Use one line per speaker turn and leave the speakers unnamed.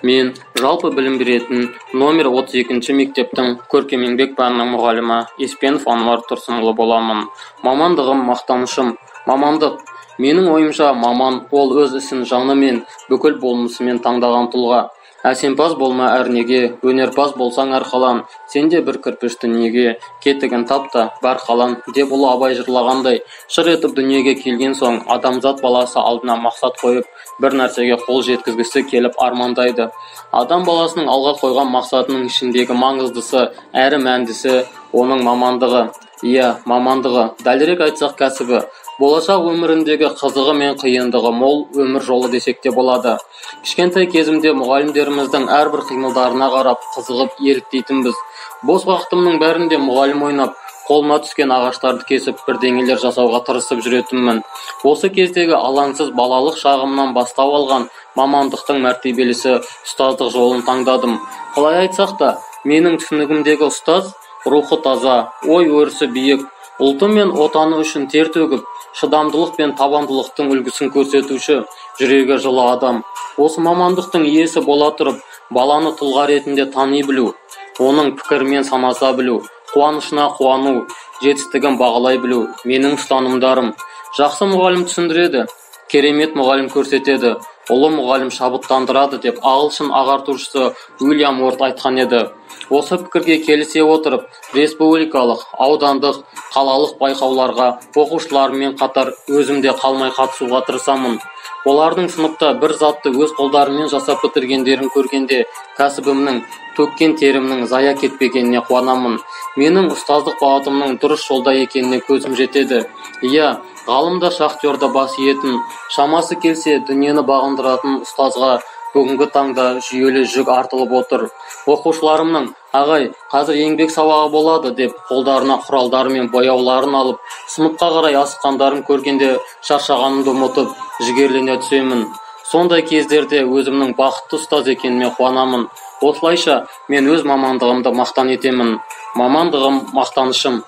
Мен жалпы білім беретін номер 32 мектептің көркем еңбек пәнінің мұғалімі Еспенов Анвар Тұрсынұлы боламын. Мамандығым мақтанышым. Мамандық. Менің ойымша маман ол өз ісін жанымен, бүкіл болмысымен таңдаған тұлға. Әсемпаз болма әрнеге, өнерпаз болсаң әрқалан, сенде бір кірпішті неге, кетігін тапта, бар қалан, деп ұлы Абай жырлағандай, шыр етіп дүниеге келген соң, адамзат баласы алдына мақсат қойып, бір нәрсеге қол жеткізгісі келіп армандайды. Адам баласының алға қойған мақсатының ішіндегі маңыздысы, әрі мәндісі оның мамандығы. Иә, мамандығы, дәлірек айтсақ кәсібі. Болашақ өміріндегі қызығы мен қиындығы мол өмір жолы десек те болады. Кішкентай кезімде мұғалімдеріміздің әрбір қимылдарына қарап қызығып еліктейтінбіз. Бос уақытымның бәрінде мұғалім ойнап, қолыма түскен ағаштарды кесіп, бірдеңелер жасауға тырысып жүретінмін. Осы кездегі алаңсыз балалық шағымнан бастау алған мамандықтың мәртебелісі ұстаздық жолын таңдадым. Қалай айтсақ та, менің түсінігімдегі ұстаз рухы таза, ой өрісі биік, ұлты мен отаны үшін тер төгіп, шыдамдылық пен табандылықтың үлгісін көрсетуші, жүрегі жылы адам. Осы мамандықтың иесі бола тұрып, баланы тұлға ретінде тани білу, оның пікірімен санаса білу, қуанышына қуану, жетістігін бағалай білу, менің ұстанымдарым. Жақсы мұғалім түсіндіреді, керемет мұғалім көрсетеді, ұлы мұғалім шабыттандырады деп ағылшын ағартушысы Уильям Уорд айтқан еді. Осы пікірге келісе отырып, республикалық, аудандық, қалалық байқауларға оқушылармен қатар өзімде қалмай қатысуға тырысамын. Олардың сыныпта бір затты өз қолдарымен жасап бітіргендерін көргенде, кәсібімнің, төккен терімнің зая кетпегеніне қуанамын. Менің ұстаздық бағытымның дұрыс жолда екеніне көзім жетеді. Иә, ғалымда шахтерда бас иетін, шамасы келсе дүниені бағындыратын ұстазға бүгінгі таңда жүйелі жүк артылып отыр. Оқушыларымның, ағай, қазір еңбек сабағы болады деп, қолдарына құралдары мен бояуларын алып, сыныпқа қарай асыққандарын көргенде шаршағанымды ұмытып, жігерлене түсемін. Сондай кездерде өзімнің бақытты ұстаз екеніме қуанамын. Осылайша мен өз мамандығымды мақтан етемін. Мамандығым мақтанышым.